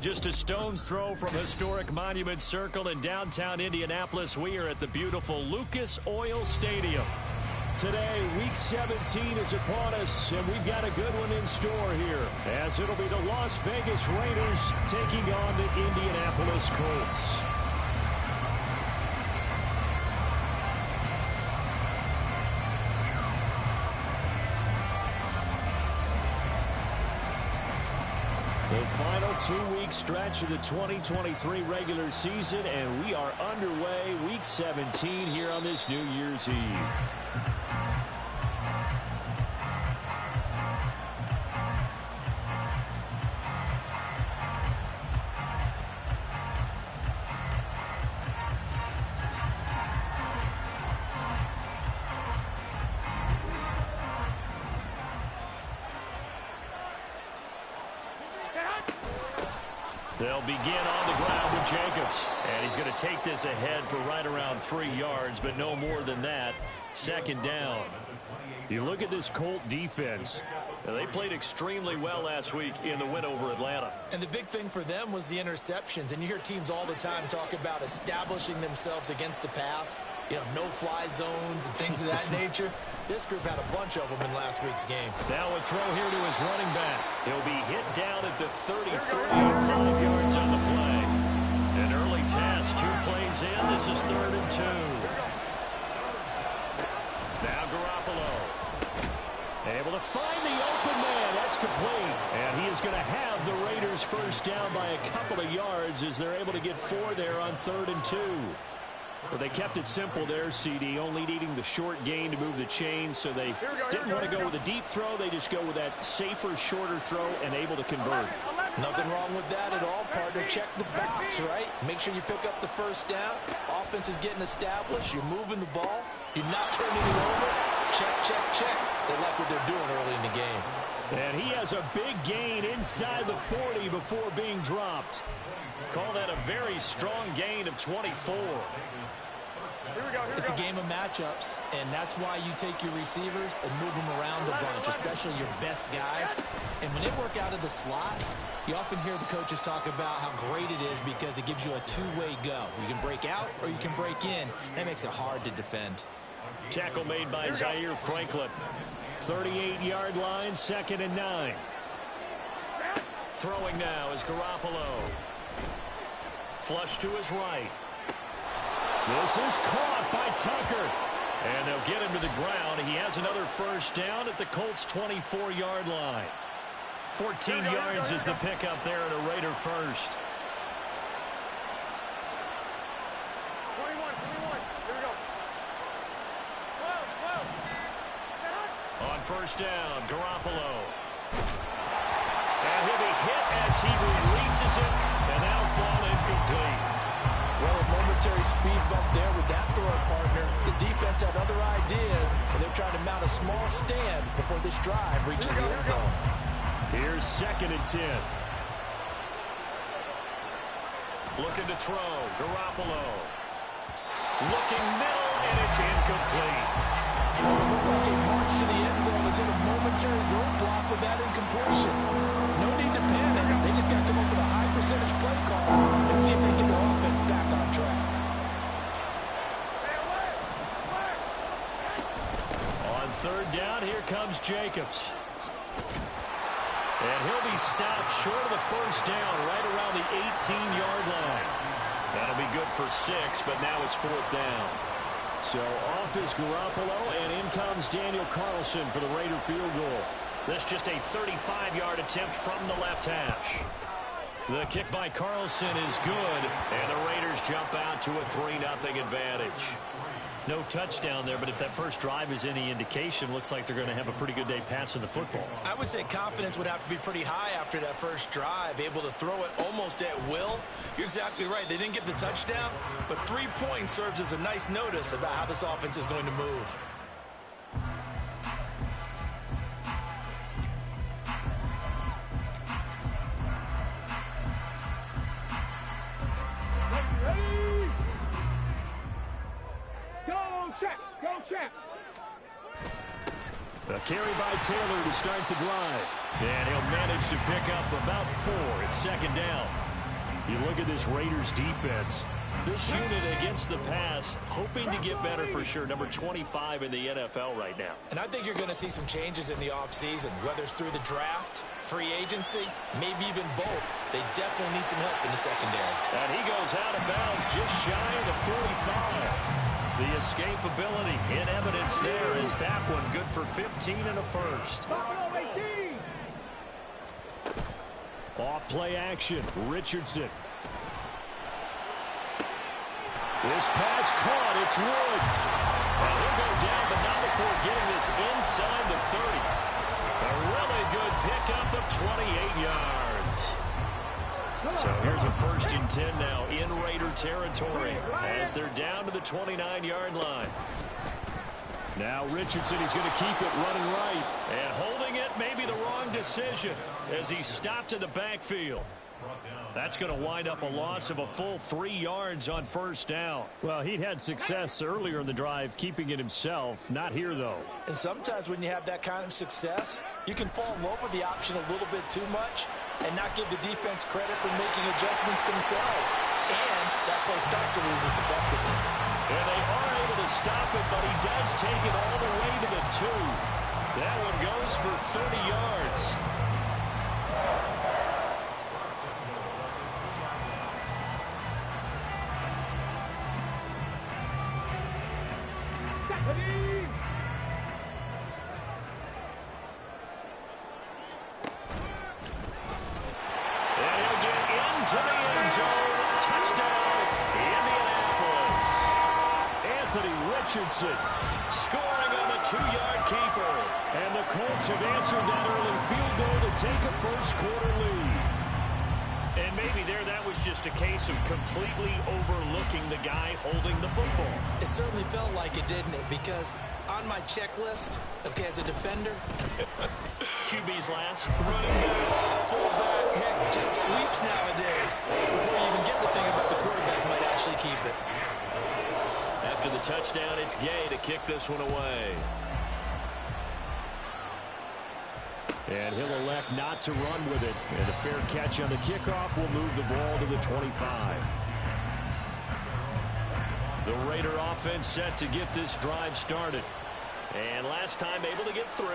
Just a stone's throw from historic Monument Circle in downtown Indianapolis. We are at the beautiful Lucas Oil Stadium. Today, Week 17 is upon us, and we've got a good one in store here, as it'll be the Las Vegas Raiders taking on the Indianapolis Colts. The final two-week stretch of the 2023 regular season, and we are underway Week 17 here on this New Year's Eve. They'll begin on the ground with Jacobs. And he's going to take this ahead for right around 3 yards, but no more than that. Second down. You look at this Colt defense. They played extremely well last week in the win over Atlanta. And the big thing for them was the interceptions. And you hear teams all the time talk about establishing themselves against the pass. You know, no-fly zones and things of that nature. This group had a bunch of them in last week's game. Now a throw here to his running back. He'll be hit down at the 33, 5 yards on the play. An early test, 2 plays in. This is 3rd and 2. Now Garoppolo. Able to find the open man. That's complete. And he is going to have the Raiders first down by a couple of yards as they're able to get 4 there on 3rd and 2. Well, they kept it simple there, CD, only needing the short gain to move the chain, so they didn't want to go with a deep throw. They just go with that safer, shorter throw and able to convert. Nothing wrong with that at all, partner. Check the box, right? Make sure you pick up the first down. Offense is getting established. You're moving the ball. You're not turning it over. Check, check, check. They like what they're doing early in the game. And he has a big gain inside the 40 before being dropped. Call that a very strong gain of 24. It's a game of matchups, and that's why you take your receivers and move them around a bunch, especially your best guys. And when they work out of the slot, you often hear the coaches talk about how great it is because it gives you a two-way go. You can break out or you can break in. That makes it hard to defend. Tackle made by Zaire Franklin. 38-yard line, 2nd and 9. Throwing now is Garoppolo. Flush to his right. This is caught by Tucker. And they'll get him to the ground. He has another first down at the Colts' 24-yard line. 14 yards is the pickup there at a Raider first. 21. Here we go. On first down, Garoppolo. And he'll be hit as he releases it. And that'll fall incomplete. Well, a momentary speed bump there with that throw, partner. The defense had other ideas, and they're trying to mount a small stand before this drive reaches the end zone. Here's 2nd and 10. Looking to throw, Garoppolo. Looking middle, and it's incomplete. Well, it looked like a march to the end zone is in a momentary roadblock with that incompletion. No need to panic. They just got to come up with a high percentage play call and see if they get their offense back on track. On 3rd down, here comes Jacobs. And he'll be stopped short of the first down right around the 18-yard line. That'll be good for 6, but now it's 4th down. So off is Garoppolo, and in comes Daniel Carlson for the Raider field goal. This just a 35-yard attempt from the left hash. The kick by Carlson is good, and the Raiders jump out to a 3-0 advantage. No touchdown there, but if that first drive is any indication, looks like they're going to have a pretty good day passing the football. I would say confidence would have to be pretty high after that first drive, able to throw it almost at will. You're exactly right. They didn't get the touchdown, but 3 points serves as a nice notice about how this offense is going to move. A carry by Taylor to start the drive. And he'll manage to pick up about 4 at 2nd down. You look at this Raiders defense. This unit against the pass, hoping to get better for sure. Number 25 in the NFL right now. And I think you're going to see some changes in the offseason, whether it's through the draft, free agency, maybe even both. They definitely need some help in the secondary. And he goes out of bounds just shy of the 45. The escapability in evidence there is that one good for 15 and a first. Off play action, Richardson. This pass caught, it's Woods. And he'll go down, but not before getting this inside the 30. A really good pickup of 28 yards. So here's a 1st and 10 now in Raider territory as they're down to the 29-yard line. Now Richardson, he's going to keep it running right. And holding it may be the wrong decision as he stopped in the backfield. That's going to wind up a loss of a full 3 yards on 1st down. Well, he'd had success earlier in the drive keeping it himself. Not here, though. And sometimes when you have that kind of success, you can fall in love with the option a little bit too much and not give the defense credit for making adjustments themselves. And that play starts to lose its effectiveness. And they are able to stop it, but he does take it all the way to the 2. That one goes for 30 yards. Richardson scoring on the 2-yard keeper. And the Colts have answered that early field goal to take a first-quarter lead. And maybe there that was just a case of completely overlooking the guy holding the football. It certainly felt like it, didn't it? Because on my checklist, okay, as a defender, QB's last. running back, fullback, heck, jet sweeps nowadays. Before you even get to think about the quarterback might actually keep it. After the touchdown, it's Gay to kick this one away. And he'll elect not to run with it. And a fair catch on the kickoff will move the ball to the 25. The Raider offense set to get this drive started. And last time able to get 3.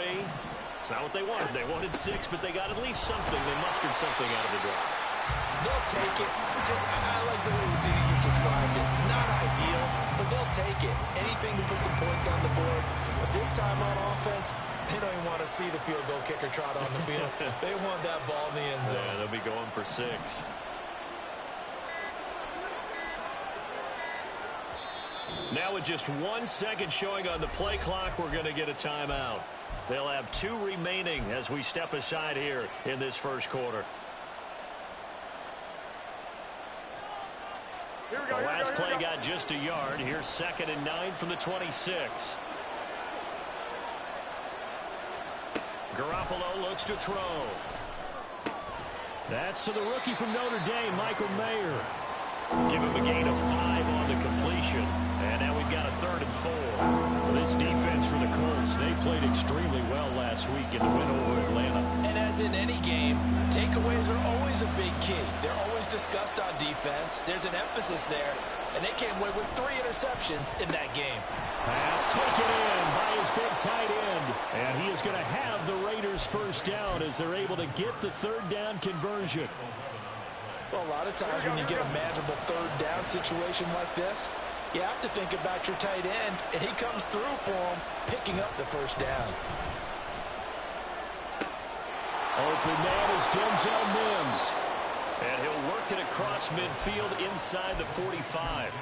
It's not what they wanted. They wanted 6, but they got at least something. They mustered something out of the drive. They'll take it. I like the way you described it. Not ideal, but they'll take it. Anything to put some points on the board. But this time on offense, they don't even want to see the field goal kicker trot on the field. They want that ball in the end zone. Yeah, they'll be going for 6. Now with just 1 second showing on the play clock, we're going to get a timeout. They'll have 2 remaining as we step aside here in this first quarter. The last play got just a yard. Here's 2nd and 9 from the 26. Garoppolo looks to throw. That's to the rookie from Notre Dame, Michael Mayer. Give him a gain of 5 on the completion. And now we've got a 3rd and 4. Well, this defense for the Colts, they played extremely well last week in the win over Atlanta. And as in any game, takeaways are always a big key. They're always discussed on defense. There's an emphasis there. And they came away with 3 interceptions in that game. Pass taken in by his big tight end. And he is going to have the Raiders first down as they're able to get the 3rd down conversion. Well, a lot of times when you get a manageable 3rd down situation like this, you have to think about your tight end, and he comes through for him, picking up the 1st down. Open man is Denzel Mims. And he'll work it across midfield inside the 45.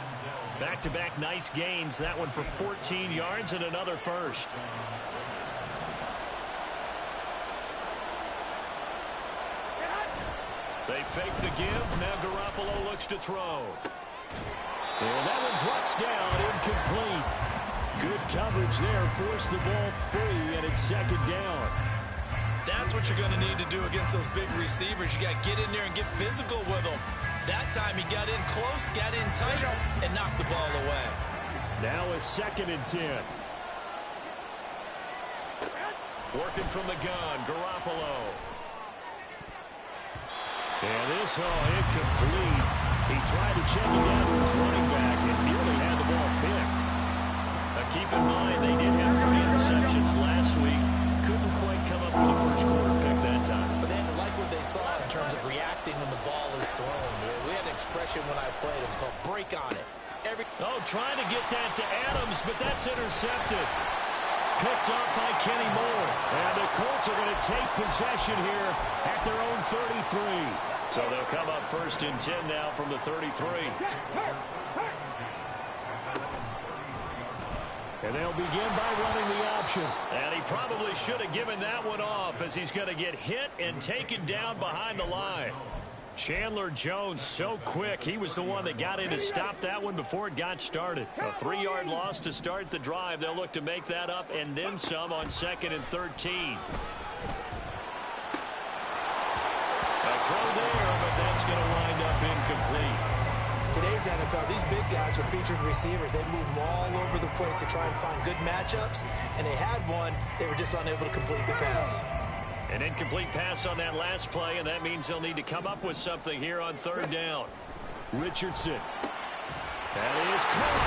Back-to-back nice gains. That one for 14 yards and another first. They fake the give. Now Garoppolo looks to throw. And that one drops down, incomplete. Good coverage there. Force the ball free, and it's 2nd down. That's what you're going to need to do against those big receivers. You got to get in there and get physical with them. That time he got in close, got in tight, and knocked the ball away. Now a 2nd and 10. Working from the gun, Garoppolo. And this, incomplete. He tried to check it down to his running back and nearly had the ball picked. Now keep in mind, they did have 3 interceptions last week. Couldn't quite come up with a first quarter pick that time. But they had to like what they saw in terms of reacting when the ball is thrown. We had an expression when I played. It's called break on it. Trying to get that to Adams, but that's intercepted. Picked up by Kenny Moore. And the Colts are going to take possession here at their own 33. So they'll come up 1st and 10 now from the 33. And they'll begin by running the option. And he probably should have given that one off as he's going to get hit and taken down behind the line. Chandler Jones so quick. He was the one that got in to stop that one before it got started. A 3-yard loss to start the drive. They'll look to make that up and then some on 2nd and 13. A throw there, but that's going to wind up incomplete. Today's NFL, these big guys are featured receivers. They move them all over the place to try and find good matchups, and they had one. They were just unable to complete the pass. An incomplete pass on that last play, and that means they'll need to come up with something here on 3rd down. Richardson. That is caught.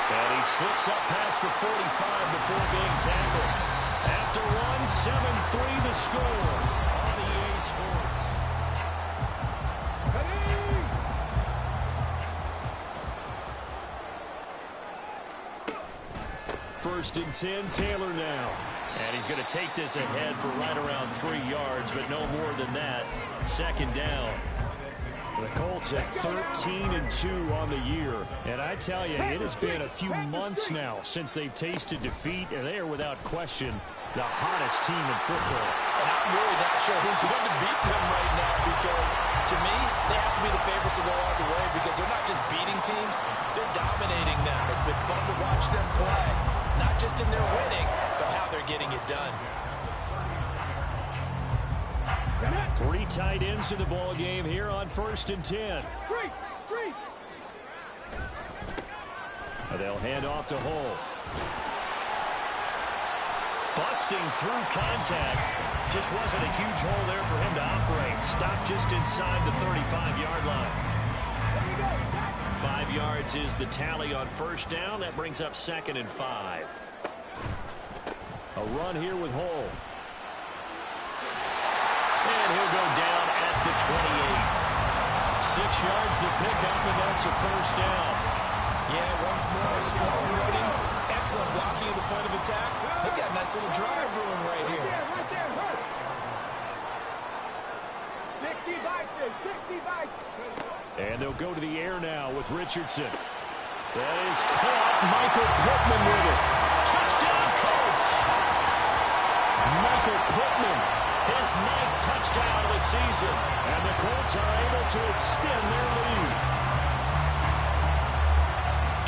And he slips up past the 45 before being tackled. After one, 7-3 the score on EA Sports. 1st and 10, Taylor now. And he's going to take this ahead for right around 3 yards, but no more than that. 2nd down. The Colts at 13-2 on the year. And I tell you, it has been a few months now since they've tasted defeat, and they are without question the hottest team in football. And I'm really not sure who's going to beat them right now because, to me, they have to be the favorites to go all the way because they're not just beating teams, they're dominating them. It's been fun to watch them play, not just in their winning, but how they're getting it done. 3 tight ends in the ball game here on 1st and 10. They'll hand off to Hull. Busting through contact. Just wasn't a huge hole there for him to operate. Stopped just inside the 35-yard line. 5 yards is the tally on 1st down. That brings up 2nd and 5. A run here with Hull. And he'll go down at the 28. 6 yards the pickup, and that's a 1st down. Yeah, once more, strong running. Excellent blocking at the point of attack. They've got a nice little drive brewing right here. Right there, hurt. 60 bikes. And they'll go to the air now with Richardson. That is caught. Michael Pittman with it. Touchdown, Colts. Michael Pittman, his 9th touchdown of the season. And the Colts are able to extend their lead.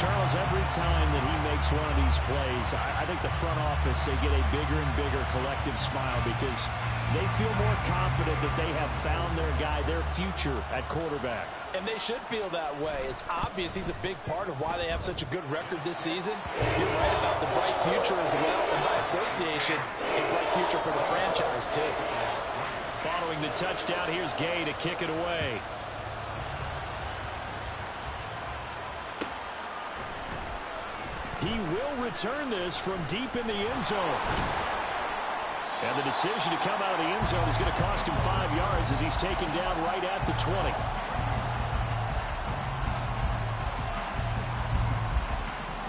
Charles, every time that he makes one of these plays, I think the front office, they get a bigger and bigger collective smile because they feel more confident that they have found their guy, their future at quarterback. And they should feel that way. It's obvious he's a big part of why they have such a good record this season. You're right about the bright future as well, and by association, a bright future for the franchise, too. Following the touchdown, here's Gay to kick it away. He will return this from deep in the end zone. And the decision to come out of the end zone is going to cost him 5 yards as he's taken down right at the 20.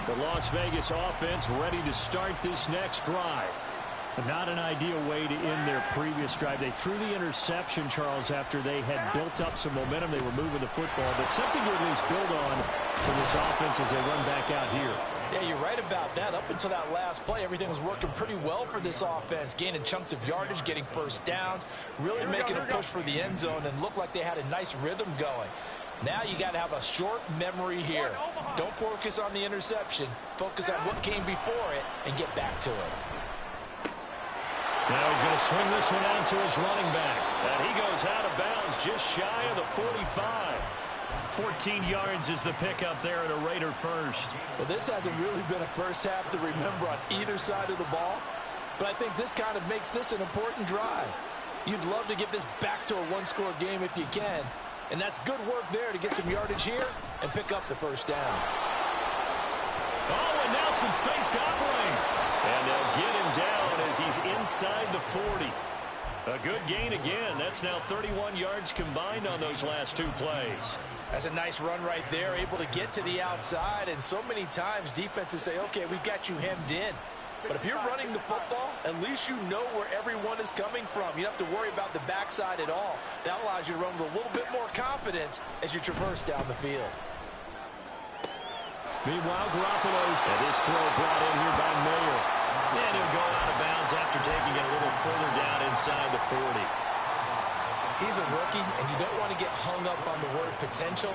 The Las Vegas offense ready to start this next drive. Not an ideal way to end their previous drive. They threw the interception, Charles, after they had built up some momentum. They were moving the football, but something to at least build on for this offense as they run back out here. Yeah, you're right about that. Up until that last play, everything was working pretty well for this offense, gaining chunks of yardage, getting 1st downs, really making a push for the end zone, and looked like they had a nice rhythm going. Now you got to have a short memory here. Don't focus on the interception. Focus on what came before it and get back to it. Now he's going to swing this one out to his running back. And he goes out of bounds just shy of the 45. 14 yards is the pickup there at a Raider first. Well, this hasn't really been a first half to remember on either side of the ball. But I think this kind of makes this an important drive. You'd love to get this back to a one-score game if you can. And that's good work there to get some yardage here and pick up the first down. Oh, and now some space to operate. And they'll get him down as he's inside the 40. A good gain again. That's now 31 yards combined on those last two plays. That's a nice run right there, able to get to the outside. And so many times defenses say, okay, we've got you hemmed in. But if you're running the football, at least you know where everyone is coming from. You don't have to worry about the backside at all. That allows you to run with a little bit more confidence as you traverse down the field. Meanwhile, Garoppolo's and this throw brought in here by Mayer. And he'll go out of bounds after taking it a little further down inside the 40. He's a rookie, and you don't want to get hung up on the word potential.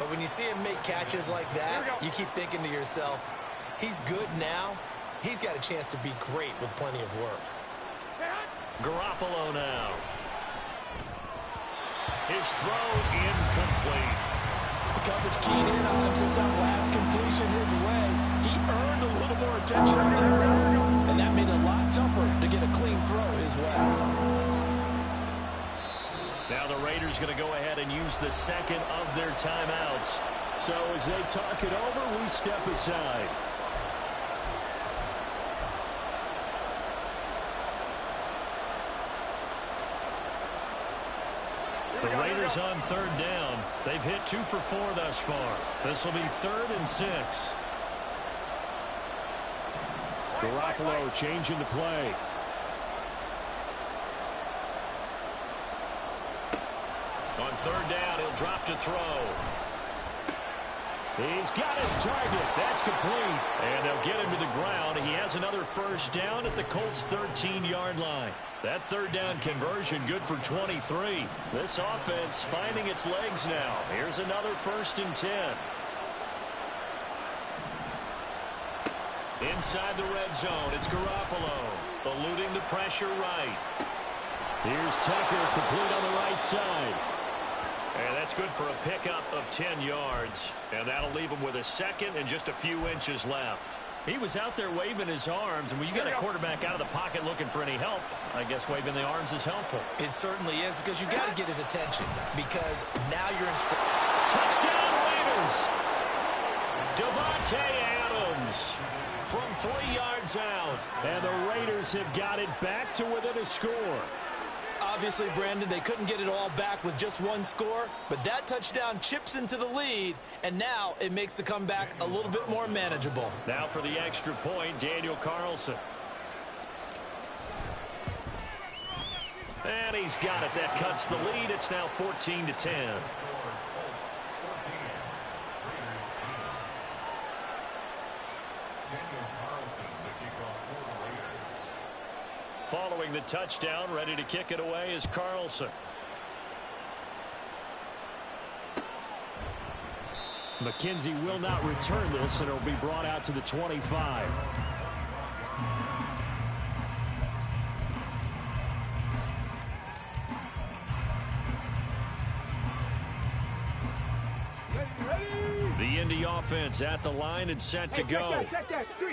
But when you see him make catches like that, you keep thinking to yourself, he's good now. He's got a chance to be great with plenty of work. Garoppolo now. His throw incomplete. The coverage keyed in on him since that last completion his way. He earned a little more attention on that route, and that made it a lot tougher to get a clean throw his way. Now the Raiders going to go ahead and use the second of their timeouts. So as they talk it over, we step aside. The Raiders on third down. They've hit 2 for 4 thus far. This will be 3rd and 6. Garoppolo changing the play. On third down, he'll drop to throw. He's got his target. That's complete. And they'll get him to the ground. He has another first down at the Colts' 13-yard line. That third down conversion good for 23. This offense finding its legs now. Here's another 1st and 10. Inside the red zone, it's Garoppolo. Eluding the pressure right. Here's Tucker, complete on the right side. And that's good for a pickup of 10 yards. And that'll leave him with a second and just a few inches left. He was out there waving his arms, and when you got a quarterback out of the pocket looking for any help, I guess waving the arms is helpful. It certainly is, because you got to get his attention, because now you're in... Touchdown, Raiders! Davante Adams from 3 yards out, and the Raiders have got it back to within a score. Obviously, Brandon, they couldn't get it all back with just one score, but that touchdown chips into the lead, and now it makes the comeback a little bit more manageable. Now for the extra point, Daniel Carlson. And he's got it. That cuts the lead. It's now 14-10. Following the touchdown, ready to kick it away is Carlson. McKenzie will not return this, and it'll be brought out to the 25. The Indy offense at the line and set to go.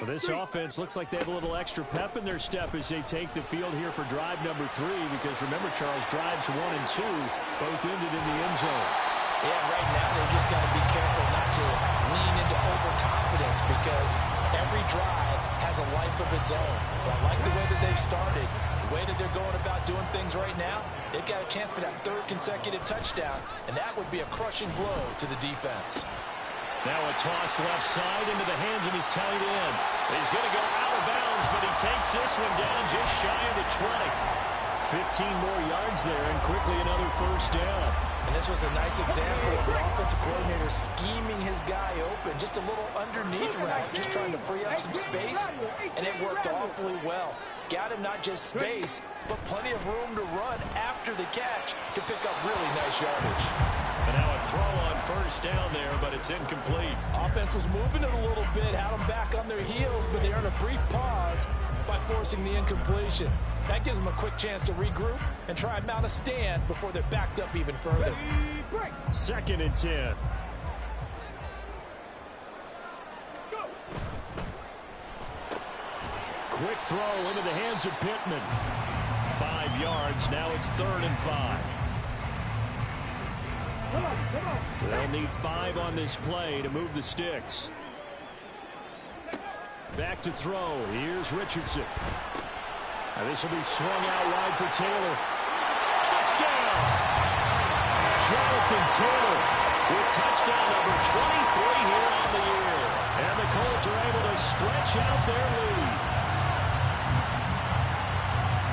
Well, this offense looks like they have a little extra pep in their step as they take the field here for drive number 3, because remember, Charles, drives 1 and 2 both ended in the end zone. Yeah, right now they've just got to be careful not to lean into overconfidence, because every drive has a life of its own. But I like the way that they've started, the way that they're going about doing things right now. They've got a chance for that 3rd consecutive touchdown, and that would be a crushing blow to the defense. Now a toss left side into the hands of his tight end. He's going to go out of bounds, but he takes this one down just shy of the 20. 15 more yards there, and quickly another first down. And this was a nice example of an offensive coordinator scheming his guy open. Just a little underneath route, just trying to free up some space, and it worked awfully well. Got him not just space, but plenty of room to run after the catch to pick up really nice yardage. And now a throw on first down there, but it's incomplete. Offense was moving it a little bit, had them back on their heels, but they earned a brief pause by forcing the incompletion. That gives them a quick chance to regroup and try and mount a stand before they're backed up even further. 2nd and 10. Quick throw into the hands of Pittman. 5 of yards. Now it's 3rd and 5. They'll need 5 on this play to move the sticks. Back to throw. Here's Richardson. Now this will be swung out wide for Taylor. Touchdown! Jonathan Taylor with touchdown number 23 here on the year. And the Colts are able to stretch out their lead.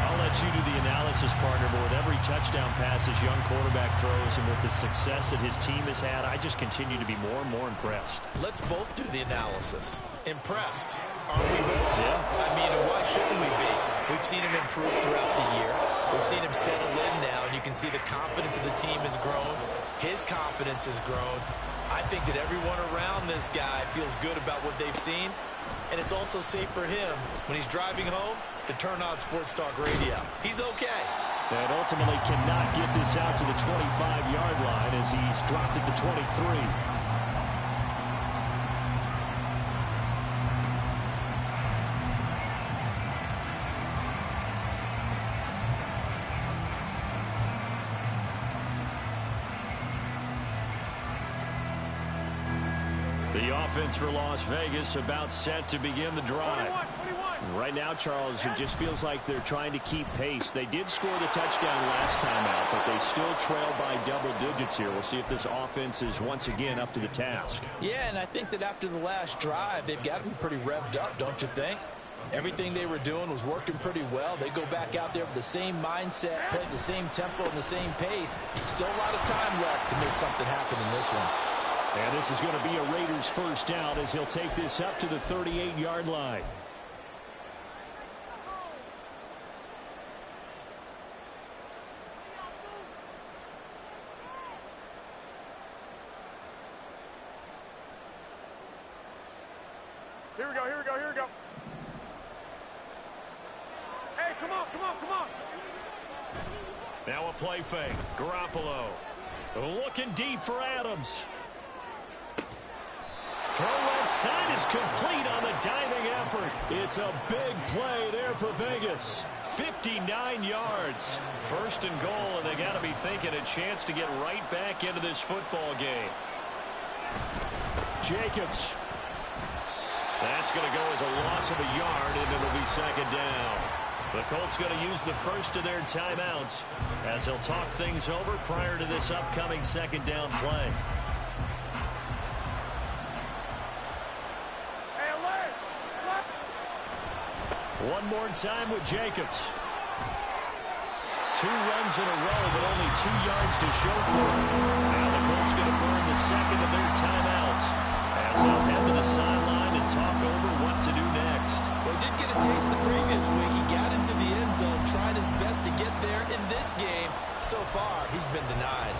I'll let you do the analysis, partner, but with every touchdown pass this young quarterback throws and with the success that his team has had, I just continue to be more and more impressed. Let's both do the analysis. Impressed, aren't we both? Yeah. I mean, why shouldn't we be? We've seen him improve throughout the year. We've seen him settle in now, and you can see the confidence of the team has grown. His confidence has grown. I think that everyone around this guy feels good about what they've seen, and it's also safe for him when he's driving home to turn on Sports Talk Radio. He's okay. And ultimately cannot get this out to the 25-yard line as he's dropped it to 23. The offense for Las Vegas about set to begin the drive. 21. Right now, Charles, it just feels like they're trying to keep pace. They did score the touchdown last time out, but they still trail by double digits here. We'll see if this offense is once again up to the task. Yeah, and I think that after the last drive, they've got to be pretty revved up, don't you think? Everything they were doing was working pretty well. They go back out there with the same mindset, play the same tempo and the same pace. Still a lot of time left to make something happen in this one. And this is going to be a Raiders first down as he'll take this up to the 38-yard line. Here we go. Hey, come on. Now a play fake. Garoppolo looking deep for Adams. Throw left side is complete on the diving effort. It's a big play there for Vegas. 59 yards. 1st and goal, and they got to be thinking a chance to get right back into this football game. Jacobs. That's going to go as a loss of a yard, and it'll be 2nd down. The Colts going to use the first of their timeouts as they'll talk things over prior to this upcoming 2nd down play. One more time with Jacobs. 2 runs in a row, but only 2 yards to show for it. Now the Colts going to burn the second of their timeouts as they'll head to the sideline and talk over what to do next. Well, he did get a taste the previous week. He got into the end zone, tried his best to get there in this game. So far, he's been denied.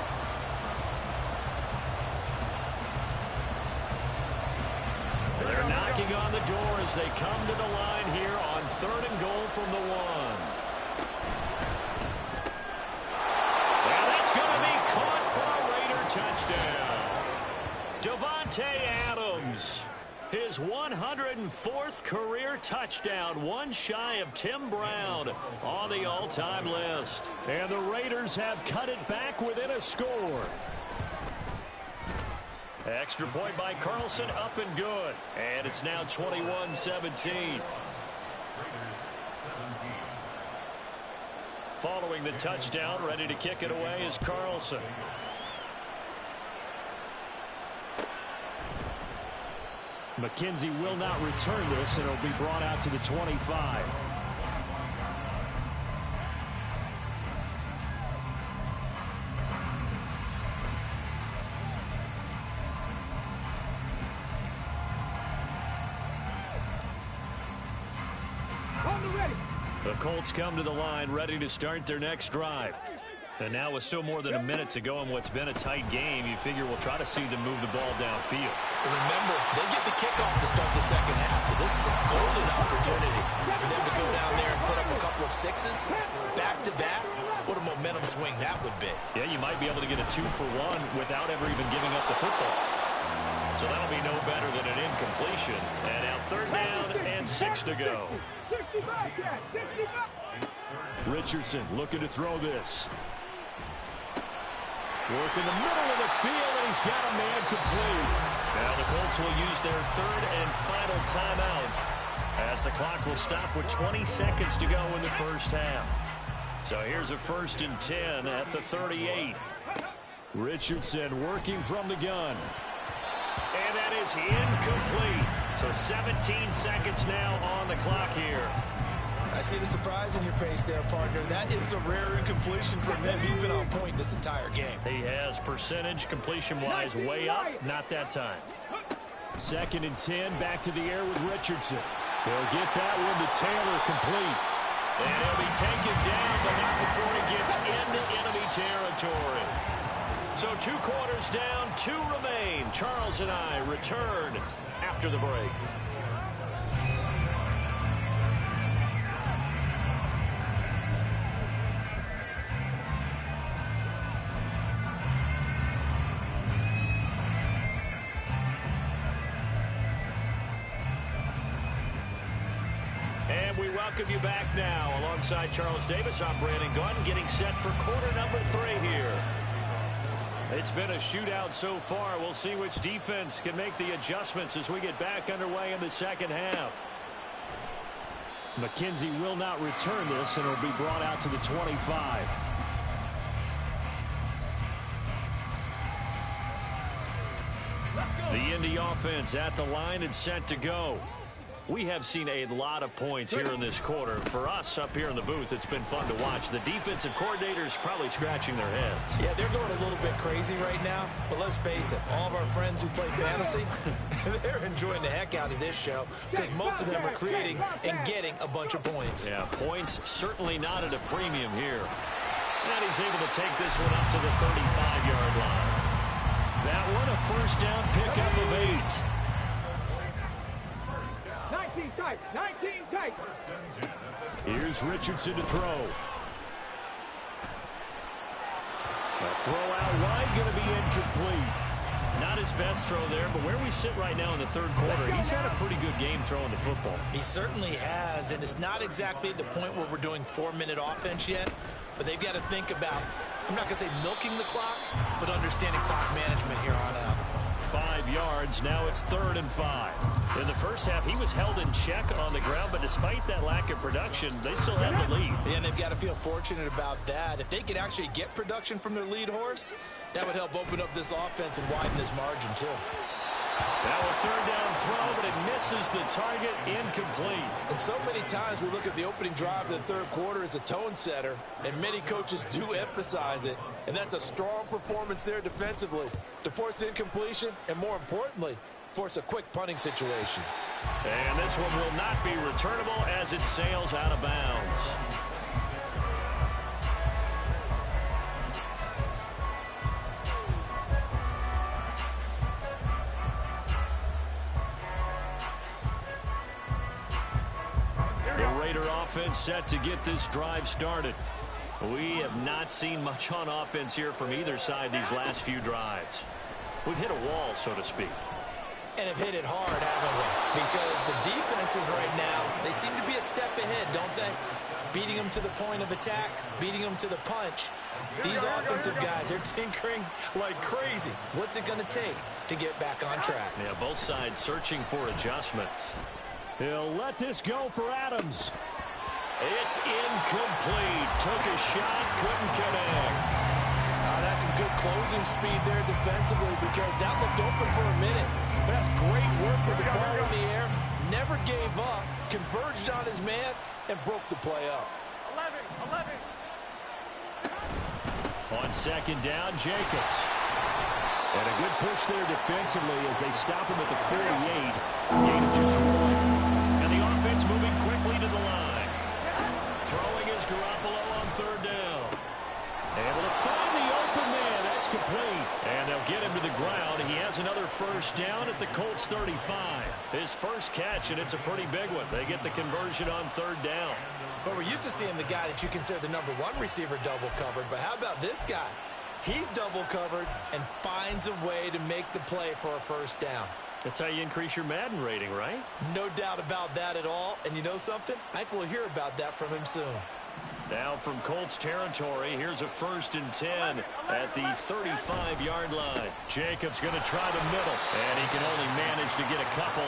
They're knocking on the door as they come to the line here on 3rd and goal from the 1. And that's going to be caught for a Raider touchdown. Davante Adams, his 104th career touchdown, one shy of Tim Brown on the all-time list. And the Raiders have cut it back within a score. Extra point by Carlson, up and good. And it's now 21-17. Following the touchdown, ready to kick it away is Carlson. McKenzie will not return this, and it'll be brought out to the 25. The Colts come to the line ready to start their next drive. And now with still more than a minute to go in what's been a tight game, you figure we'll try to see them move the ball downfield. And remember, they get the kickoff to start the second half, so this is a golden opportunity for them to go down there and put up a couple of sixes back-to-back. What a momentum swing that would be. Yeah, you might be able to get a 2-for-1 without ever even giving up the football. So that'll be no better than an incompletion. And now 3rd down and 6 to go. 65. Richardson looking to throw this. Work in the middle of the field, and he's got a man complete. Now the Colts will use their third and final timeout as the clock will stop with 20 seconds to go in the first half. So here's a 1st and 10 at the 38. Richardson working from the gun. And that is incomplete. So 17 seconds now on the clock here. I see the surprise in your face there, partner. That is a rare incompletion from him. He's been on point this entire game. He has percentage completion-wise way up. Not that time. 2nd and 10, back to the air with Richardson. He'll get that one to Taylor complete. And he'll be taken down, but not before he gets into enemy territory. So 2 quarters down, 2 remain. Charles and I return after the break. And we welcome you back now. Alongside Charles Davis, I'm Brandon Gaudin, getting set for quarter number 3 here. It's been a shootout so far. We'll see which defense can make the adjustments as we get back underway in the second half. McKenzie will not return this, and it'll be brought out to the 25. The Indy offense at the line and set to go. We have seen a lot of points here in this quarter. For us up here in the booth, it's been fun to watch. The defensive coordinators probably scratching their heads. Yeah, they're going a little bit crazy right now. But let's face it, all of our friends who play fantasy, they're enjoying the heck out of this show because most of them are creating and getting a bunch of points. Yeah, points certainly not at a premium here. And he's able to take this one up to the 35-yard line. That one a 1st down pickup of 8. 19 tight, 19 tight. Here's Richardson to throw. A throw out wide, going to be incomplete. Not his best throw there, but where we sit right now in the 3rd quarter, he's had a pretty good game throwing the football. He certainly has, and it's not exactly at the point where we're doing 4-minute offense yet, but they've got to think about, I'm not going to say milking the clock, but understanding clock management here on out. 5 yards. Now it's 3rd and 5. In the first half, he was held in check on the ground, but despite that lack of production, they still have the lead. And they've got to feel fortunate about that. If they could actually get production from their lead horse, that would help open up this offense and widen this margin, too. Now a 3rd down throw, but it misses the target, incomplete. And so many times we look at the opening drive of the 3rd quarter as a tone setter, and many coaches do emphasize it. And that's a strong performance there defensively to force incompletion and, more importantly, force a quick punting situation. And this one will not be returnable as it sails out of bounds. The Raider offense set to get this drive started. We have not seen much on offense here from either side these last few drives. We've hit a wall, so to speak. And have hit it hard, haven't we? Because the defenses right now, they seem to be a step ahead, don't they? Beating them to the point of attack, beating them to the punch. These offensive guys, they're tinkering like crazy. What's it going to take to get back on track? Yeah, both sides searching for adjustments. He'll let this go for Adams. It's incomplete. Took a shot, couldn't connect. That's some good closing speed there defensively because that looked open for a minute. But that's great work with the ball in the air. Never gave up, converged on his man, and broke the play up. 11. On 2nd down, Jacobs. And a good push there defensively as they stop him at the 48. Gain of just 1. And the offense moving quickly to the line. Throwing is Garoppolo on 3rd down. Able to find the open man. That's complete. And they'll get him to the ground. He has another 1st down at the Colts 35. His first catch, and it's a pretty big one. They get the conversion on 3rd down. But we're used to seeing the guy that you consider the #1 receiver double covered. But how about this guy? He's double covered and finds a way to make the play for a 1st down. That's how you increase your Madden rating, right? No doubt about that at all. And you know something? I think we'll hear about that from him soon. Now from Colts territory, here's a 1st and 10 at the 35-yard line. Jacobs going to try the middle, and he can only manage to get a couple.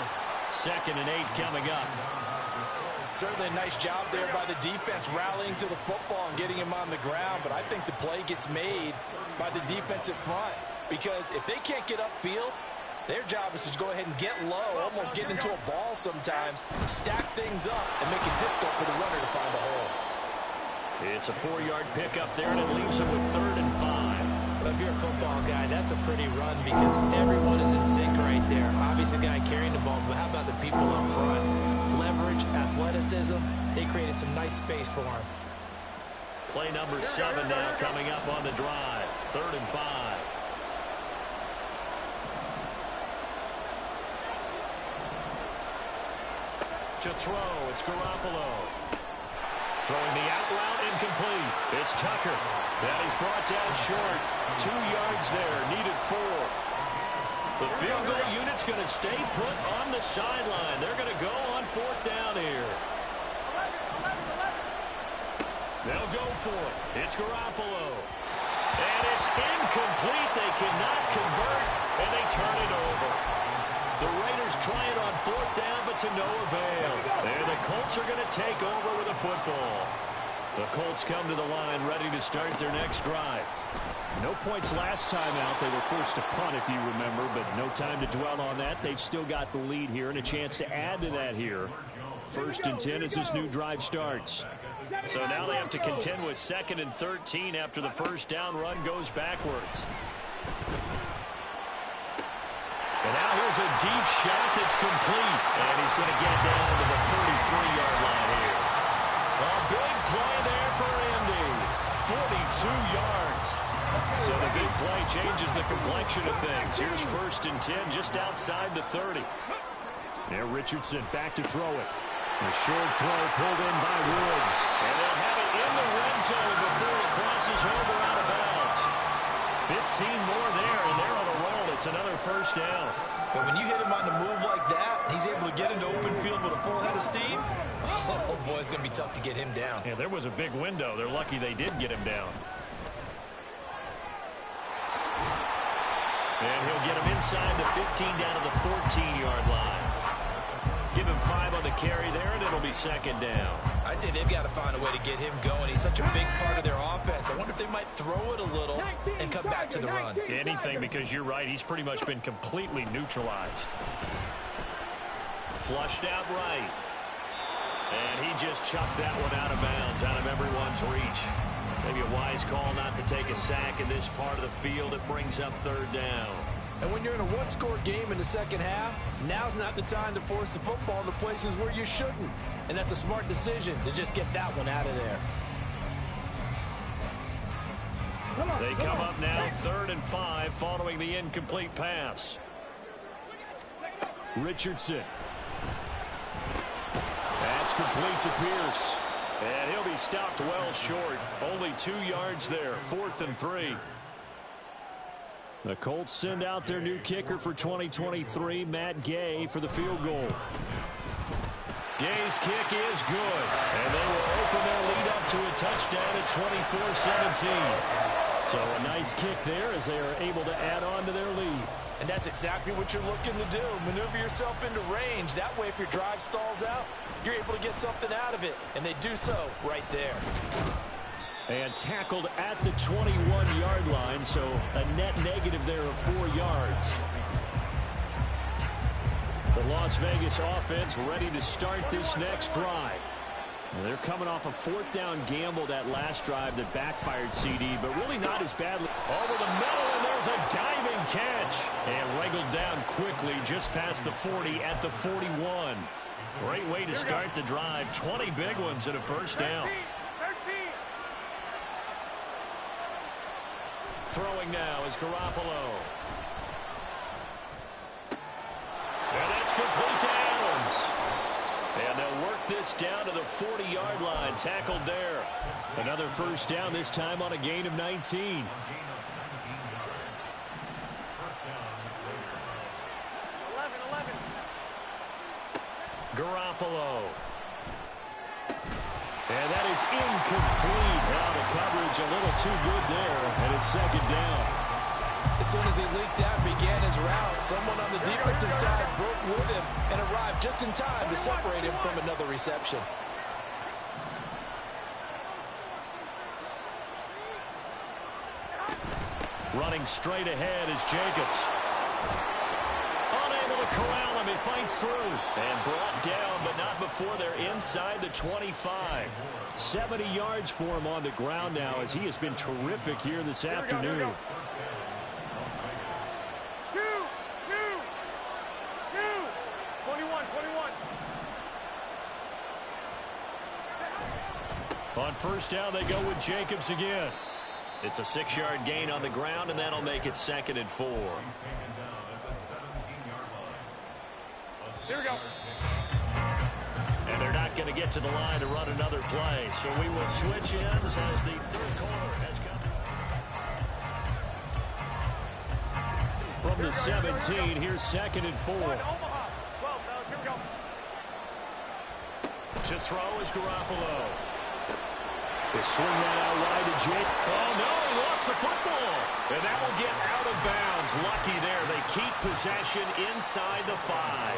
2nd and 8 coming up. Certainly a nice job there by the defense rallying to the football and getting him on the ground, but I think the play gets made by the defensive front because if they can't get upfield, their job is to go ahead and get low, almost get into a ball sometimes, stack things up, and make it difficult for the runner to find a hole. It's a 4-yard pickup there, and it leaves him with 3rd and 5. Well, if you're a football guy, that's a pretty run because everyone is in sync right there. Obviously, the guy carrying the ball, but how about the people up front? Leverage, athleticism, they created some nice space for him. Play number 7 now coming up on the drive. 3rd and 5. To throw, it's Garoppolo. Throwing the out route, incomplete. It's Tucker. That is brought down short. 2 yards there, needed 4. The field goal unit's going to stay put on the sideline. They're going to go on 4th down here. They'll go for it. It's Garoppolo. And it's incomplete. They cannot convert, and they turn it over. The Raiders try it on 4th down, but to no avail. And the Colts are going to take over with a football. The Colts come to the line ready to start their next drive. No points last time out. They were forced to punt, if you remember, but no time to dwell on that. They've still got the lead here and a chance to add to that here. 1st and 10 as this new drive starts. So now they have to contend with 2nd and 13 after the 1st down run goes backwards. And now here's a deep shot that's complete. And he's going to get down to the 33-yard line here. A big play there for Indy. 42 yards. So the big play changes the complexion of things. Here's 1st and 10 just outside the 30. Now Richardson back to throw it. The short throw pulled in by Woods. And they'll have it in the red zone before it crosses over out of bounds. 15 more there, and they're on a roll. It's another 1st down. But when you hit him on the move like that, he's able to get into open field with a full head of steam. Oh, boy, it's going to be tough to get him down. Yeah, there was a big window. They're lucky they did get him down. And he'll get him inside the 15 down to the 14-yard line. Give him 5 on the carry there, and it'll be 2nd down. I'd say they've got to find a way to get him going. He's such a big part of their offense. I wonder if they might throw it a little and come back to the run. Anything, because you're right. He's pretty much been completely neutralized. Flushed out right. And he just chucked that one out of bounds, out of everyone's reach. Maybe a wise call not to take a sack in this part of the field. It brings up 3rd down. And when you're in a one-score game in the second half, now's not the time to force the football in the places where you shouldn't. And that's a smart decision to just get that one out of there. They come up now 3rd and 5 following the incomplete pass. Richardson. That's complete to Pierce. And he'll be stopped well short. Only 2 yards there. 4th and 3. The Colts send out their new kicker for 2023, Matt Gay, for the field goal. Gay's kick is good, and they will open their lead up to a touchdown at 24-17. So a nice kick there as they are able to add on to their lead. And that's exactly what you're looking to do. Maneuver yourself into range. That way, if your drive stalls out, you're able to get something out of it. And they do so right there. And tackled at the 21-yard line, so a net negative there of 4 yards. The Las Vegas offense ready to start this next drive. And they're coming off a 4th down gamble that last drive that backfired CD, but really not as badly. Over the middle, and there's a diving catch. And wriggled down quickly just past the 40 at the 41. Great way to start the drive. 20 big ones at a 1st down. Throwing now is Garoppolo. And that's complete to Adams. And they'll work this down to the 40-yard line. Tackled there. Another 1st down, this time on a gain of 19. Garoppolo. And that is incomplete. Now the coverage a little too good there, and it's second down. As soon as he leaked out and began his route, someone on the defensive side broke with him and arrived just in time to separate him from another reception. Running straight ahead is Jacobs. Unable to corral him. He fights through. And brought down, but not before they're inside the 25. 70 yards for him on the ground now, as he has been terrific here this afternoon. Two. 21. On first down, they go with Jacobs again. It's a 6-yard gain on the ground, and that'll make it 2nd and 4. Here we go. And they're not going to get to the line to run another play, so we will switch ends as the third quarter has come. From the 17, here's 2nd and 4. Omaha. 12, fellas, here we go. To throw is Garoppolo. They swing that out wide to Jake. Oh, no, he lost the football. And that will get out of bounds. Lucky there. They keep possession inside the 5.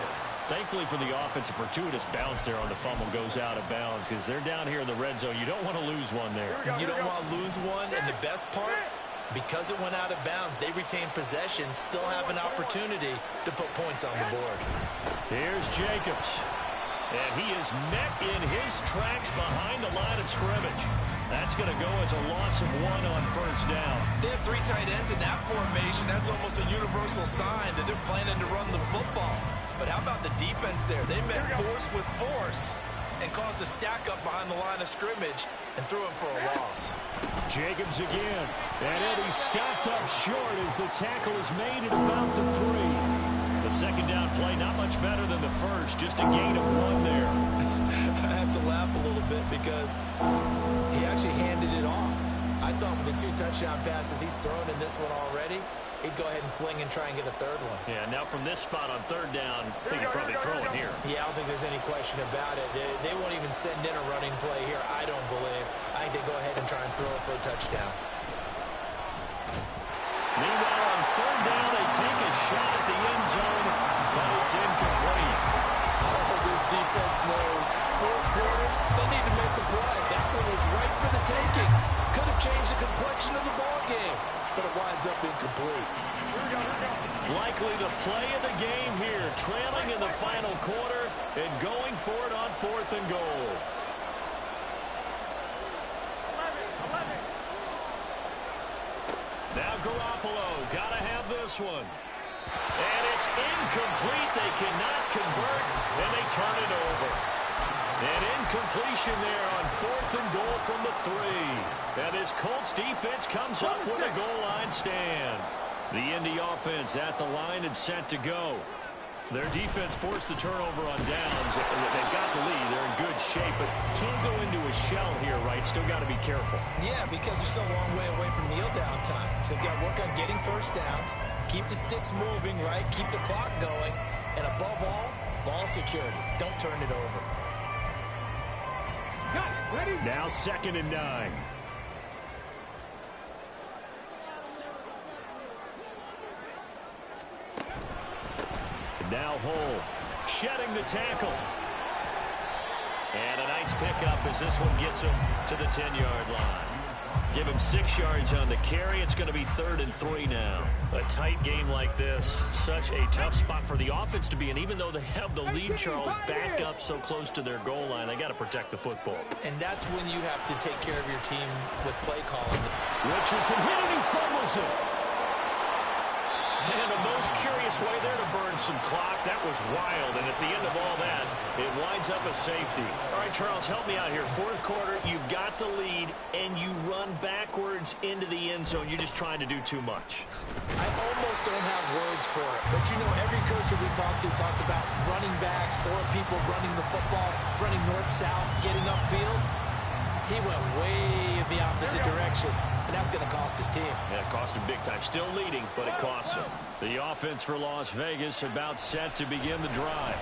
Thankfully for the offense, a fortuitous bounce there on the fumble goes out of bounds because they're down here in the red zone. You don't want to lose one there. You don't want to lose one, and the best part, because it went out of bounds, they retain possession, still have an opportunity to put points on the board. Here's Jacobs. And he is met in his tracks behind the line of scrimmage. That's going to go as a loss of 1 on first down. They have 3 tight ends in that formation. That's almost a universal sign that they're planning to run the football. But how about the defense there? They met force with force and caused a stack up behind the line of scrimmage and threw him for a loss. Jacobs again. And Eddie stopped up short as the tackle is made at about the 3. The second down play, not much better than the first, just a gain of 1 there. I have to laugh a little bit because he actually handed it off. I thought with the 2 touchdown passes he's thrown in this one already, he'd go ahead and fling and try and get a 3rd one. Yeah, now from this spot on 3rd down, they can probably throw it here. Yeah, I don't think there's any question about it. They won't even send in a running play here, I don't believe. I think they go ahead and try and throw it for a touchdown. Meanwhile, on 3rd down, they take a shot at the end zone, but it's incomplete. Oh, this defense knows. 4th quarter, they need to make a play. That one was right for the taking. Could have changed the complexion of the ball game, but it winds up incomplete. Likely the play of the game here, trailing in the final quarter and going for it on 4th and goal. 11. Now Garoppolo, gotta have this one. And it's incomplete. They cannot convert, and they turn it over. An incompletion there on 4th and goal from the 3. And this Colts defense comes up with a goal line stand. The Indy offense at the line and set to go. Their defense forced the turnover on downs. They've got the lead. They're in good shape, but can't go into a shell here, right? Still got to be careful. Yeah, because they're still a long way away from kneel down time. So they've got to work on getting first downs, keep the sticks moving, right? Keep the clock going. And above all, ball security. Don't turn it over. Ready? Now 2nd and 9. Now Hole, shedding the tackle. And a nice pickup as this one gets him to the 10-yard line. Give him 6 yards on the carry. It's going to be 3rd and 3 now. A tight game like this, such a tough spot for the offense to be in. Even though they have the lead, Charles, back up so close to their goal line, they got to protect the football. And that's when you have to take care of your team with play calling. Richardson hit it, he fumbles it. And a most curious way there to burn some clock. That was wild, and at the end of all that, it winds up a safety. All right, Charles, help me out here. 4th quarter, you've got the lead, and you run backwards into the end zone. You're just trying to do too much. I almost don't have words for it. But, you know, every coach that we talk to talks about running backs or people running the football, running north-south, getting upfield. He went way in the opposite direction. And that's going to cost his team. Yeah, it cost him big time. Still leading, but it costs him. The offense for Las Vegas about set to begin the drive.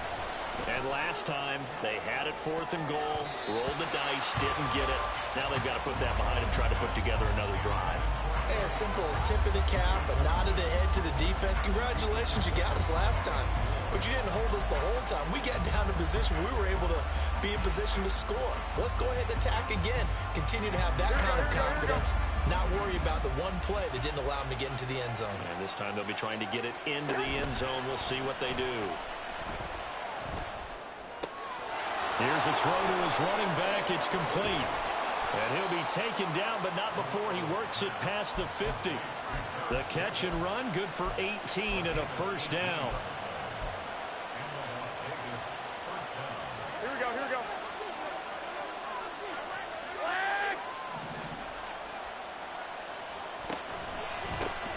And last time, they had it 4th and goal, rolled the dice, didn't get it. Now they've got to put that behind them, try to put together another drive. Hey, a simple tip of the cap, a nod of the head to the defense. Congratulations, you got us last time. But you didn't hold us the whole time. We got down to position. We were able to be in position to score. Let's go ahead and attack again. Continue to have that kind of confidence. Not worry about the one play that didn't allow them to get into the end zone. And this time they'll be trying to get it into the end zone. We'll see what they do. Here's a throw to his running back. It's complete. And he'll be taken down, but not before he works it past the 50. The catch and run, good for 18 and a first down. Here we go, here we go.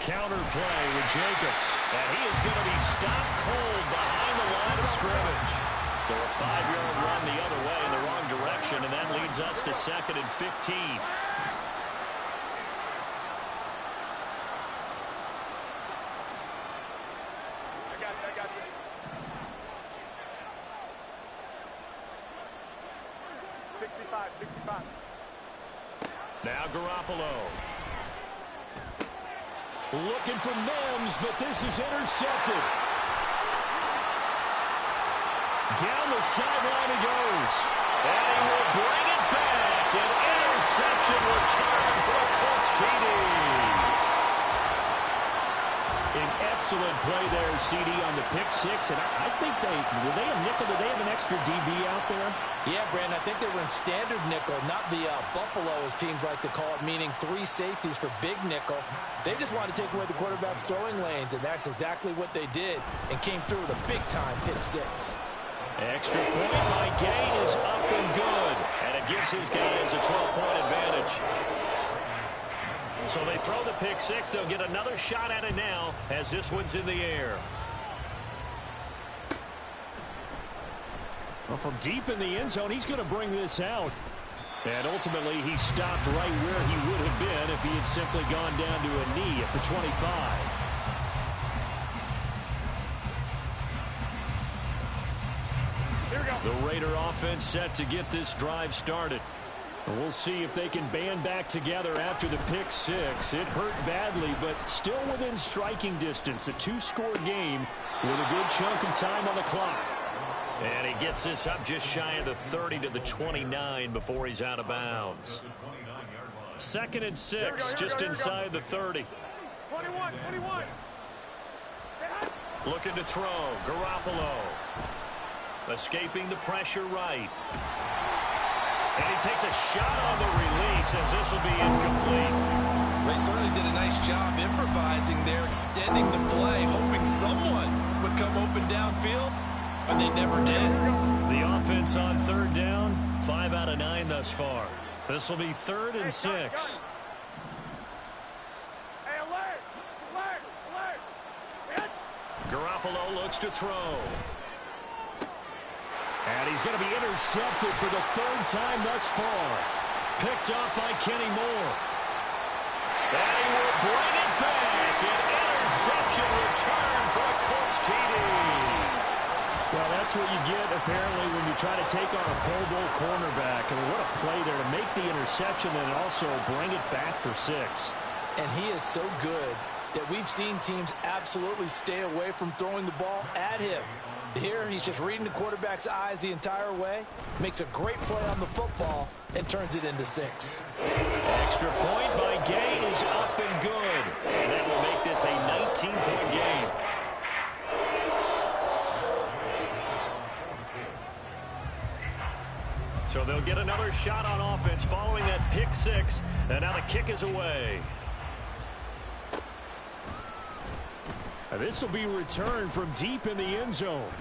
Counter play with Jacobs. And he is going to be stopped cold behind the line of scrimmage. So a 5-yard run the other way in the wrong direction, and that leads us to 2nd and 15. I got you. $65. Now Garoppolo. Looking for Mims, but this is intercepted. Down the sideline he goes. And he will bring it back. An interception return for a Colts TD. An excellent play there, CD, on the pick six. And I think were they a nickel? Did they have an extra DB out there? Yeah, Brandon, I think they were in standard nickel, not the Buffalo, as teams like to call it, meaning 3 safeties for big nickel. They just wanted to take away the quarterback's throwing lanes, and that's exactly what they did and came through with a big-time pick six. Extra point by Gain is up and good. And it gives his guys a 12-point advantage. So they throw the pick six. They'll get another shot at it now as this one's in the air. Well, from deep in the end zone, he's going to bring this out. And ultimately, he stopped right where he would have been if he had simply gone down to a knee at the 25. The Raider offense set to get this drive started. And we'll see if they can band back together after the pick six. It hurt badly, but still within striking distance. A 2-score game with a good chunk of time on the clock. And he gets this up just shy of the 30 to the 29 before he's out of bounds. 2nd and 6, just inside the 30. 21. Looking to throw. Garoppolo. Escaping the pressure right. And he takes a shot on the release as this will be incomplete. They certainly did a nice job improvising there, extending the play, hoping someone would come open downfield, but they never did. The offense on 3rd down, 5 out of 9 thus far. This will be 3rd and 6. Hey, alert! Garoppolo looks to throw. And he's going to be intercepted for the 3rd time thus far. Picked up by Kenny Moore. And he will bring it back. An interception return for a Colts TD. Well, that's what you get, apparently, when you try to take on a Pro Bowl cornerback. I mean, what a play there to make the interception and also bring it back for 6. And he is so good that we've seen teams absolutely stay away from throwing the ball at him. Here, he's just reading the quarterback's eyes the entire way, makes a great play on the football, and turns it into 6. Extra point by Gain is up and good. And that will make this a 19-point game. So they'll get another shot on offense following that pick six. And now the kick is away. And this will be returned from deep in the end zone.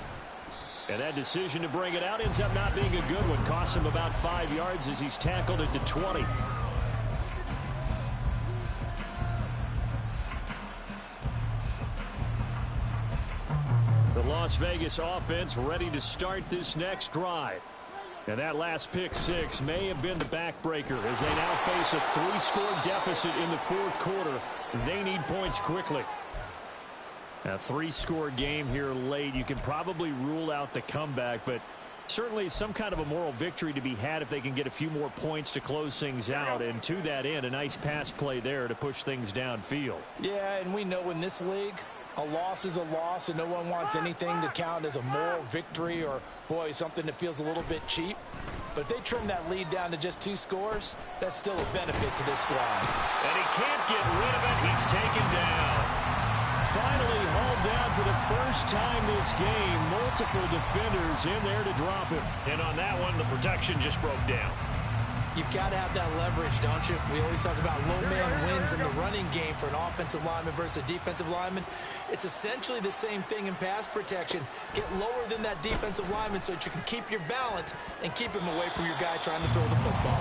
And that decision to bring it out ends up not being a good one. Costs him about 5 yards as he's tackled it to 20. The Las Vegas offense ready to start this next drive. And that last pick six may have been the backbreaker as they now face a 3-score deficit in the 4th quarter. They need points quickly. A three-score game here late. You can probably rule out the comeback, but certainly some kind of a moral victory to be had if they can get a few more points to close things out. And to that end, a nice pass play there to push things downfield. Yeah, and we know in this league, a loss is a loss, and no one wants anything to count as a moral victory or, boy, something that feels a little bit cheap. But if they trim that lead down to just 2 scores, that's still a benefit to this squad. And he can't get rid of it. He's taken down. Finally hauled down for the first time this game. Multiple defenders in there to drop him. And on that one, the protection just broke down. You've got to have that leverage, don't you? We always talk about low man wins in the running game for an offensive lineman versus a defensive lineman. It's essentially the same thing in pass protection. Get lower than that defensive lineman so that you can keep your balance and keep him away from your guy trying to throw the football.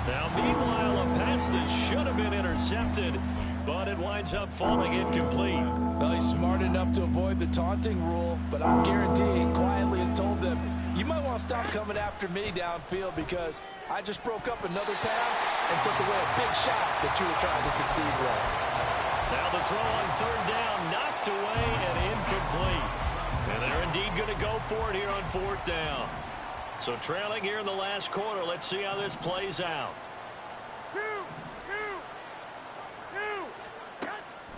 Now, meanwhile, a pass that should have been intercepted, but it winds up falling incomplete. Well, he's smart enough to avoid the taunting rule, but I'm guaranteeing quietly has told them, you might want to stop coming after me downfield because I just broke up another pass and took away a big shot that you were trying to succeed with. Now the throw on third down, knocked away and incomplete. And they're indeed going to go for it here on fourth down. So trailing here in the last quarter, let's see how this plays out.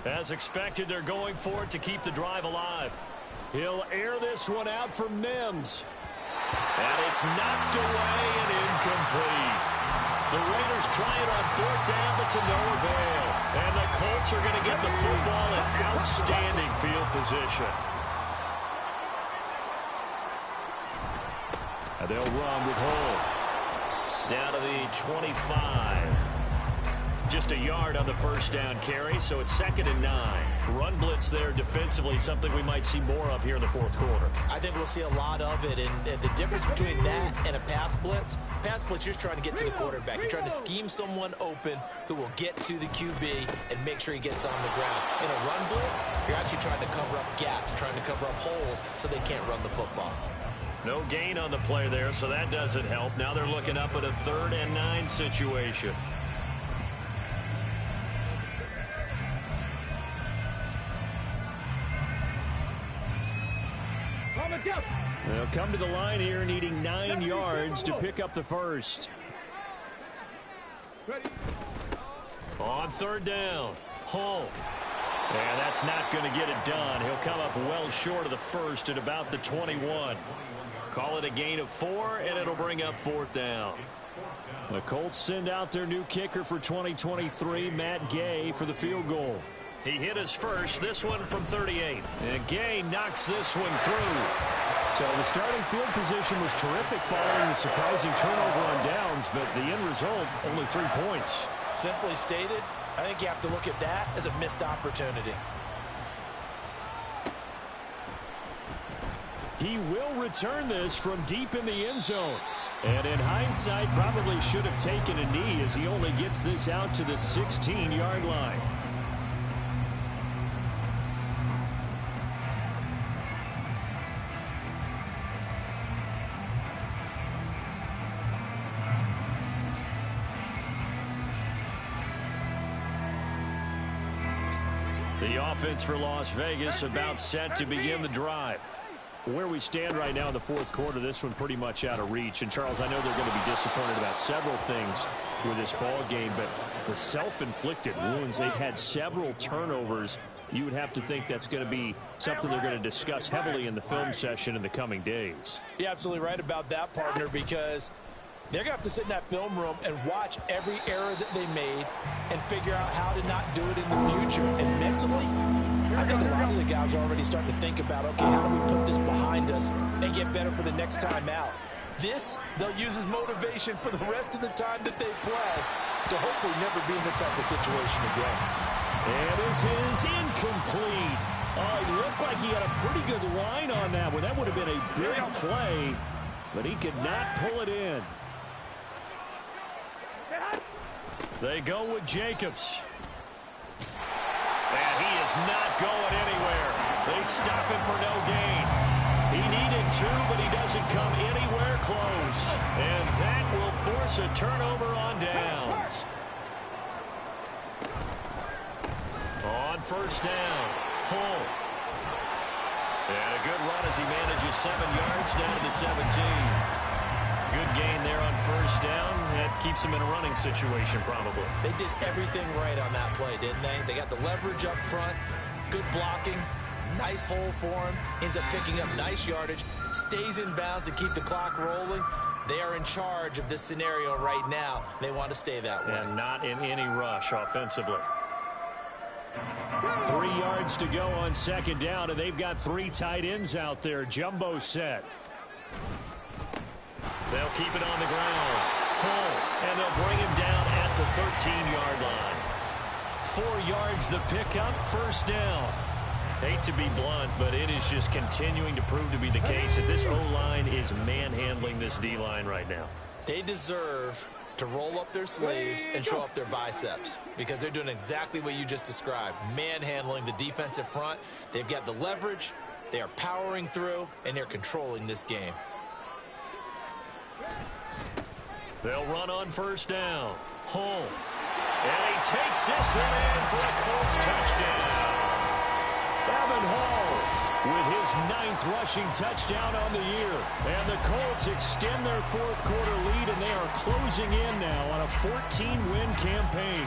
As expected, they're going for it to keep the drive alive. He'll air this one out for Mims. And it's knocked away and incomplete. The Raiders try it on fourth down, but to no avail. And the Colts are going to get the football in outstanding field position. And they'll run with Hull. Down to the 25. Just a yard on the first down carry, so it's 2nd and 9. Run blitz there defensively, something we might see more of here in the fourth quarter. I think we'll see a lot of it, and the difference between that and a pass blitz, you're just trying to get to the quarterback. You're trying to scheme someone open who will get to the QB and make sure he gets on the ground. In a run blitz, you're actually trying to cover up gaps, trying to cover up holes so they can't run the football. No gain on the play there, so that doesn't help. Now they're looking up at a 3rd and 9 situation. They'll come to the line here needing 9 yards to pick up the first. On third down, Hull. And that's not going to get it done. He'll come up well short of the first at about the 21. Call it a gain of 4, and it'll bring up fourth down. The Colts send out their new kicker for 2023, Matt Gay, for the field goal. He hit his first, this one from 38. And Gay knocks this one through. So the starting field position was terrific following the surprising turnover on downs, but the end result, only 3 points. Simply stated, I think you have to look at that as a missed opportunity. He will return this from deep in the end zone. And in hindsight, probably should have taken a knee as he only gets this out to the 16-yard line. The offense for Las Vegas about set to begin the drive. Where we stand right now in the fourth quarter, this one pretty much out of reach. And, Charles, I know they're going to be disappointed about several things with this ball game, but the self-inflicted wounds, they've had several turnovers. You would have to think that's going to be something they're going to discuss heavily in the film session in the coming days. You're absolutely right about that, partner, because they're going to have to sit in that film room and watch every error that they made and figure out how to not do it in the future. And mentally, I think a lot of the guys are already starting to think about, okay, how do we put this behind us and get better for the next time out? This, they'll use as motivation for the rest of the time that they play to hopefully never be in this type of situation again. And this is incomplete. Oh, it looked like he had a pretty good line on that one. That would have been a big play, but he could not pull it in. They go with Jacobs. And he is not going anywhere. They stop him for no gain. He needed 2, but he doesn't come anywhere close. And that will force a turnover on downs. On first down, Hull. And a good run as he manages 7 yards down to the 17. Good gain there on first down. That keeps him in a running situation probably. They did everything right on that play, didn't they? They got the leverage up front, good blocking, nice hole for him, ends up picking up nice yardage, stays in bounds to keep the clock rolling. They are in charge of this scenario right now. They want to stay that way. And not in any rush offensively. 3 yards to go on second down, and they've got 3 tight ends out there. Jumbo set. They'll keep it on the ground. Hull, and they'll bring him down at the 13-yard line. 4 yards the pickup, first down. Hate to be blunt, but it is just continuing to prove to be the case that this O-line is manhandling this D-line right now. They deserve to roll up their sleeves and show up their biceps because they're doing exactly what you just described, manhandling the defensive front. They've got the leverage, they are powering through, and they're controlling this game. They'll run on first down. Hull. And he takes this one in for a Colts touchdown. Evan Hull with his 9th rushing touchdown on the year. And the Colts extend their 4th quarter lead, and they are closing in now on a 14-win campaign.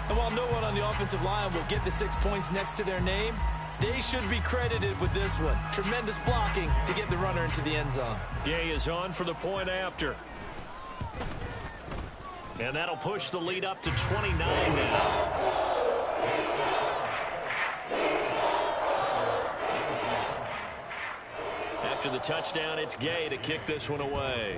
And while no one on the offensive line will get the 6 points next to their name, they should be credited with this one. Tremendous blocking to get the runner into the end zone. Gay is on for the point after. And that'll push the lead up to 29 now. After the touchdown, it's Gay to kick this one away.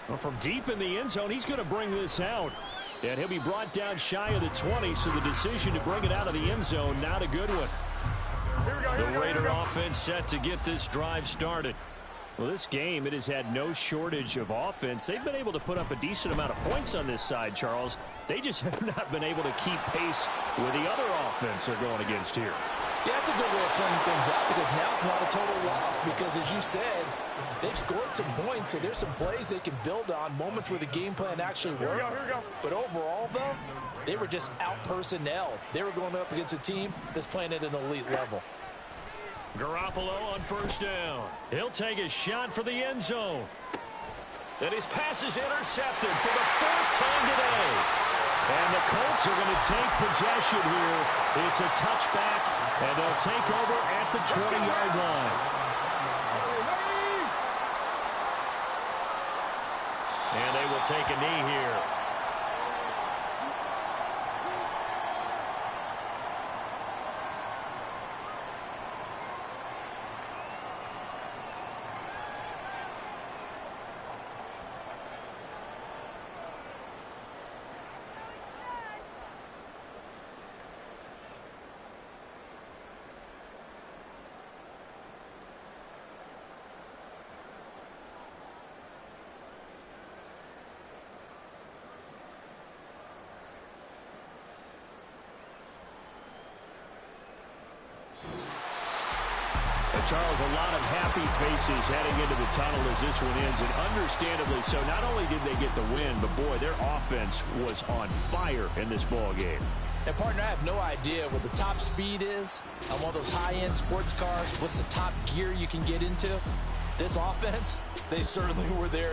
Well, from deep in the end zone, he's going to bring this out. And he'll be brought down shy of the 20, so the decision to bring it out of the end zone, not a good one. The Raider offense set to get this drive started. Well, this game, it has had no shortage of offense. They've been able to put up a decent amount of points on this side, Charles. They just have not been able to keep pace with the other offense they're going against here. Yeah, that's a good way of pointing things out because now it's not a total loss because, as you said, they've scored some points, so there's some plays they can build on, moments where the game plan actually worked. Here we go. But overall, though, they were just out-personnel. They were going up against a team that's playing at an elite level. Garoppolo on first down. He'll take a shot for the end zone. And his pass is intercepted for the 4th time today. And the Colts are going to take possession here. It's a touchback, and they'll take over at the 20-yard line. And they will take a knee here. Charles, a lot of happy faces heading into the tunnel as this one ends, and understandably so. Not only did they get the win, but boy, their offense was on fire in this ball game. And partner, I have no idea what the top speed is on one of those high-end sports cars. What's the top gear you can get into? This offense, they certainly were there.